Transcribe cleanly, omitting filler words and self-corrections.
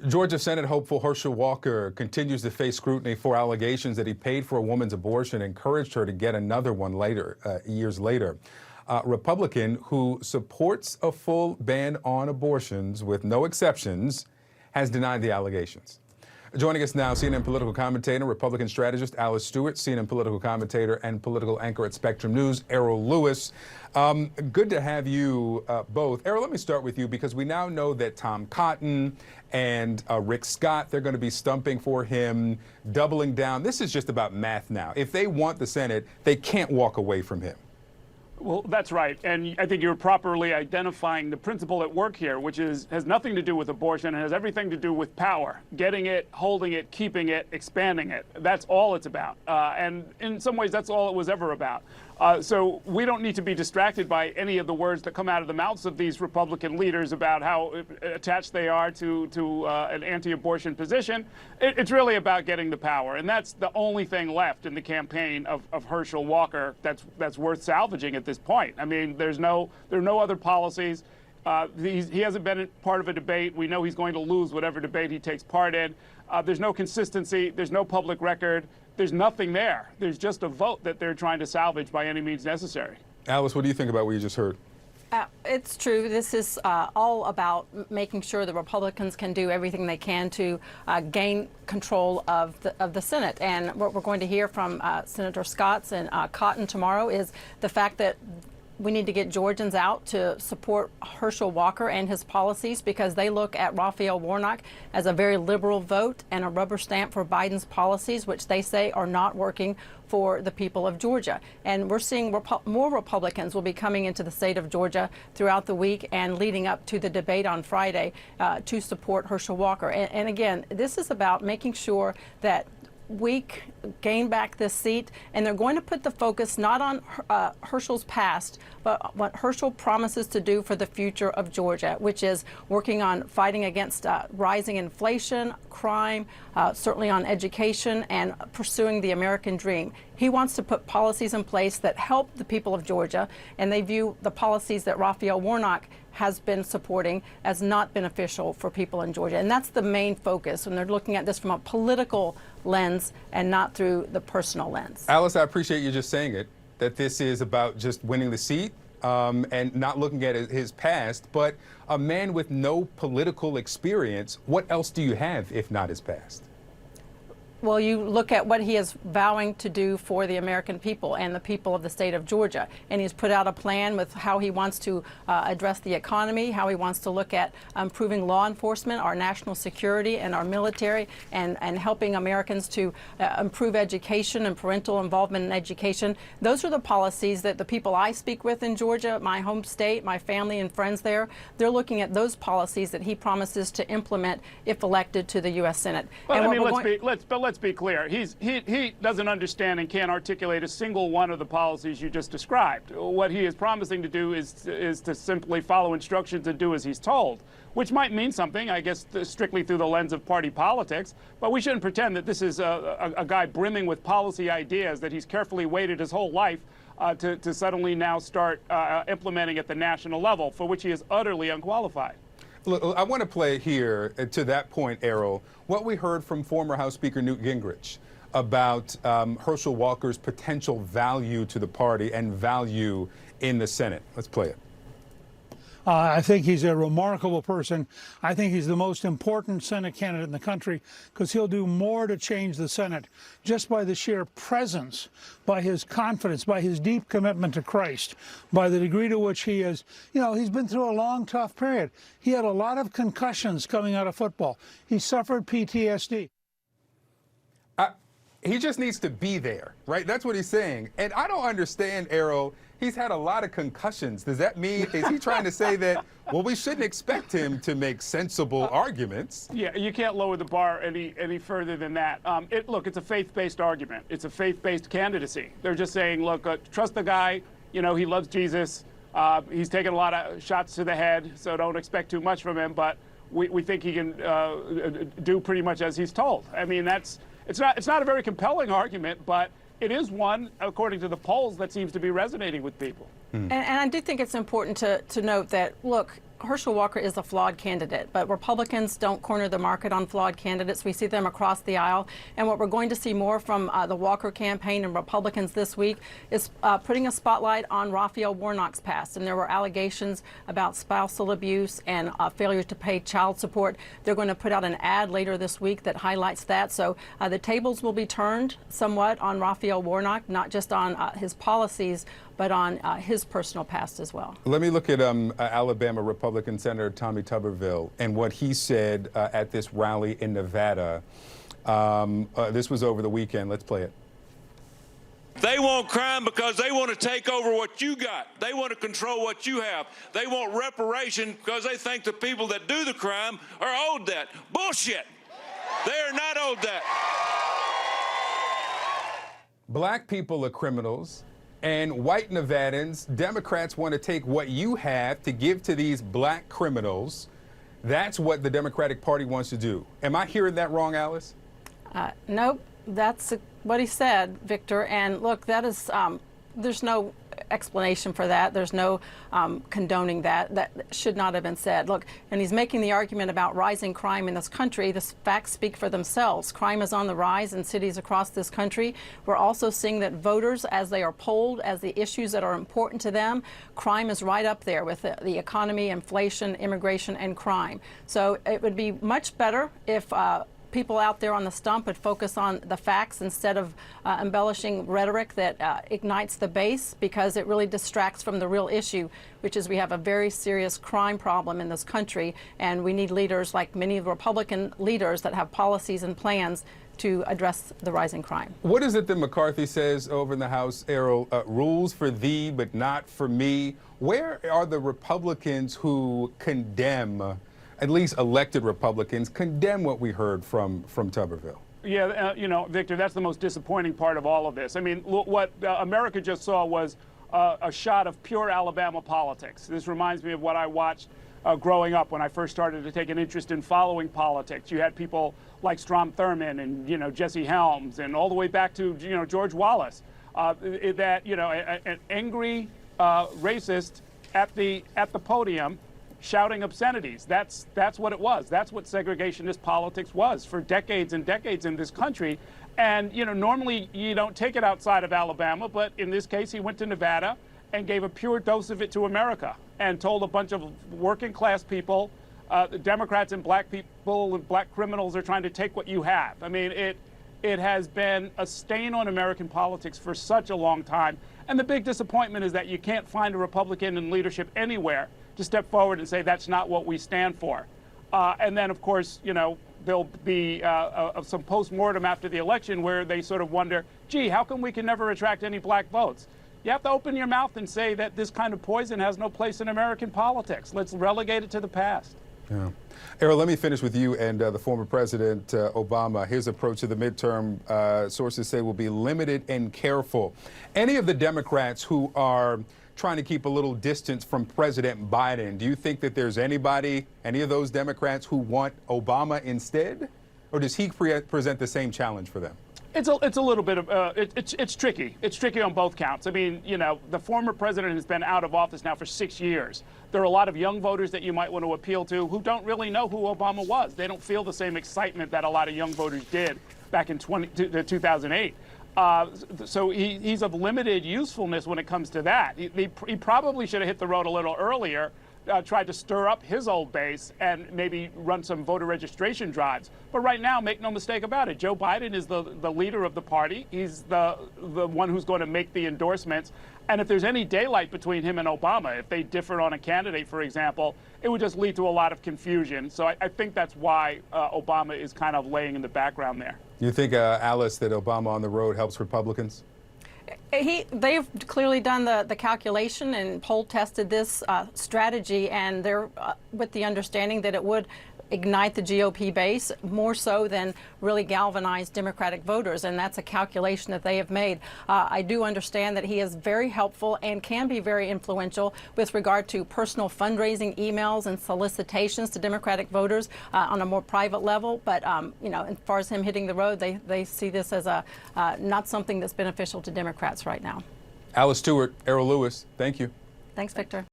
Georgia Senate hopeful Herschel Walker continues to face scrutiny for allegations that he paid for a woman's abortion and encouraged her to get another one later, years later. Republican who supports a full ban on abortions with no exceptions has denied the allegations. Joining us now, CNN political commentator, Republican strategist Alice Stewart, CNN political commentator and political anchor at Spectrum News, Errol Louis. Good to have you both. Errol, let me start with you because we now know that Tom Cotton and Rick Scott, they're going to be stumping for him, doubling down. This is just about math now. If they want the Senate, they can't walk away from him. Well, that's right. And I think you're properly identifying the principle at work here, which has nothing to do with abortion and has everything to do with power. Getting it, holding it, keeping it, expanding it. That's all it's about. And in some ways, that's all it was ever about. So we don't need to be distracted by any of the words that come out of the mouths of these Republican leaders about how attached they are to an anti-abortion position. It's really about getting the power. And that's the only thing left in the campaign of Herschel Walker that's worth salvaging at this point. I mean, there are no other policies. He hasn't been part of a debate. We know he's going to lose whatever debate he takes part in. There's no consistency. There's no public record. There's nothing there. There's just a vote that they're trying to salvage by any means necessary. Alice, what do you think about what you just heard? It's true. This is all about making sure the Republicans can do everything they can to gain control of the Senate. And what we're going to hear from Senator Scott and Cotton tomorrow is the fact that we need to get Georgians out to support Herschel Walker and his policies because they look at Raphael Warnock as a very liberal vote and a rubber stamp for Biden's policies, which they say are not working for the people of Georgia. And we're seeing more Republicans will be coming into the state of Georgia throughout the week and leading up to the debate on Friday to support Herschel Walker. And again, this is about making sure that we gain back this seat, and they're going to put the focus not on Herschel's past, but what Herschel promises to do for the future of Georgia, which is working on fighting against rising inflation, crime, certainly on education, and pursuing the American dream. He wants to put policies in place that help the people of Georgia, and they view the policies that Raphael Warnock has been supporting as not beneficial for people in Georgia. And that's the main focus when they're looking at this from a political lens and not through the personal lens. Alice, I appreciate you just saying it, that this is about just winning the seat and not looking at his past. But a man with no political experience, what else do you have if not his past? Well, you look at what he is vowing to do for the American people and the people of the state of Georgia. And he's put out a plan with how he wants to address the economy, how he wants to look at improving law enforcement, our national security, and our military, and helping Americans to improve education and parental involvement in education. Those are the policies that the people I speak with in Georgia, my home state, my family and friends there, they're looking at those policies that he promises to implement if elected to the U.S. Senate. Well, and I mean, let's be clear. He doesn't understand and can't articulate a single one of the policies you just described. What he is promising to do is to simply follow instructions and do as he's told, which might mean something, I guess, strictly through the lens of party politics. But we shouldn't pretend that this is a guy brimming with policy ideas that he's carefully waited his whole life to suddenly now start implementing at the national level, for which he is utterly unqualified. Look, I want to play here, to that point, Errol, what we heard from former House Speaker Newt Gingrich about Herschel Walker's potential value to the party and value in the Senate. Let's play it. I think he's a remarkable person. I think he's the most important Senate candidate in the country because he'll do more to change the Senate just by the sheer presence, by his confidence, by his deep commitment to Christ, by the degree to which he is, he's been through a long, tough period. He had a lot of concussions coming out of football. He suffered PTSD. He just needs to be there, right? That's what he's saying. And I don't understand, Errol. He's had a lot of concussions. Does that mean, is he trying to say that, well, we shouldn't expect him to make sensible arguments? Yeah, you can't lower the bar any further than that. Look, it's a faith-based argument. It's a faith-based candidacy. They're just saying, look, trust the guy. He loves Jesus. He's taken a lot of shots to the head, so don't expect too much from him. But we think he can do pretty much as he's told. I mean, it's not a very compelling argument, but it is one, according to the polls, that seems to be resonating with people. And I do think it's important to note that, look, Herschel Walker is a flawed candidate, but Republicans don't corner the market on flawed candidates. We see them across the aisle. And what we're going to see more from the Walker campaign and Republicans this week is putting a spotlight on Raphael Warnock's past. And there were allegations about spousal abuse and failure to pay child support. They're going to put out an ad later this week that highlights that. So the tables will be turned somewhat on Raphael Warnock, not just on his policies, but on his personal past as well. Let me look at Alabama Republican Senator Tommy Tubberville and what he said at this rally in Nevada. This was over the weekend. Let's play it. They want crime because they want to take over what you got. They want to control what you have. They want reparation because they think the people that do the crime are owed that. Bullshit. They are not owed that. Black people are criminals. And white Nevadans, Democrats want to take what you have to give to these black criminals. That's what the Democratic Party wants to do. Am I hearing that wrong, Alice? Nope, that's what he said, Victor. And look, that is, there's no explanation for that. There's no condoning that. That should not have been said. Look, and he's making the argument about rising crime in this country. The facts speak for themselves. Crime is on the rise in cities across this country. We're also seeing that voters, as they are polled, as the issues that are important to them, crime is right up there with the economy, inflation, immigration, and crime. So it would be much better if people out there on the stump would focus on the facts instead of embellishing rhetoric that ignites the base, because it really distracts from the real issue, which is we have a very serious crime problem in this country, and we need leaders like many Republican leaders that have policies and plans to address the rising crime. What is it that McCarthy says over in the House, Errol? Rules for thee, but not for me. Where are the Republicans who condemn, at least elected Republicans, condemn what we heard from Tubberville? Yeah, you know, Victor, that's the most disappointing part of all of this. I mean, what America just saw was a shot of pure Alabama politics. This reminds me of what I watched growing up when I first started to take an interest in following politics. You had people like Strom Thurmond and, you know, Jesse Helms, and all the way back to, you know, George Wallace, that, you know, an angry racist at the podium shouting obscenities. That's what it was. That's what segregationist politics was for decades and decades in this country. And, you know, normally you don't take it outside of Alabama, but in this case he went to Nevada and gave a pure dose of it to America and told a bunch of working class people, the Democrats and black people and black criminals are trying to take what you have. I mean, it has been a stain on American politics for such a long time. And the big disappointment is that you can't find a Republican in leadership anywhere to step forward and say that's not what we stand for. And then, of course, you know, there'll be some post-mortem after the election where they sort of wonder, gee, how come we can never attract any black votes? You have to open your mouth and say that this kind of poison has no place in American politics. Let's relegate it to the past. Yeah. Errol, let me finish with you and the former President Obama. His approach to the midterm, sources say, will be limited and careful. Any of the Democrats who are trying to keep a little distance from President Biden, do you think that there's any of those Democrats who want Obama instead? Or does he present the same challenge for them? It's a little bit of, it's tricky. It's tricky on both counts. I mean, you know, the former president has been out of office now for 6 years. There are a lot of young voters that you might want to appeal to who don't really know who Obama was. They don't feel the same excitement that a lot of young voters did back in 2008. So he's of limited usefulness when it comes to that. He probably should have hit the road a little earlier, tried to stir up his old base and maybe run some voter registration drives. But right now, make no mistake about it, Joe Biden is the leader of the party. He's the one who's going to make the endorsements. And if there's any daylight between him and Obama, if they differ on a candidate, for example, it would just lead to a lot of confusion. So I think that's why Obama is kind of laying in the background there. You think, Alice, that Obama on the road helps Republicans? They've clearly done the calculation and poll tested this strategy, and they're with the understanding that it would ignite the GOP base more so than really galvanize Democratic voters, and that's a calculation that they have made. I do understand that he is very helpful and can be very influential with regard to personal fundraising emails and solicitations to Democratic voters on a more private level, but you know, as far as him hitting the road, they see this as not something that's beneficial to Democrats right now. Alice Stewart, Errol Louis, thank you. Thanks, Victor.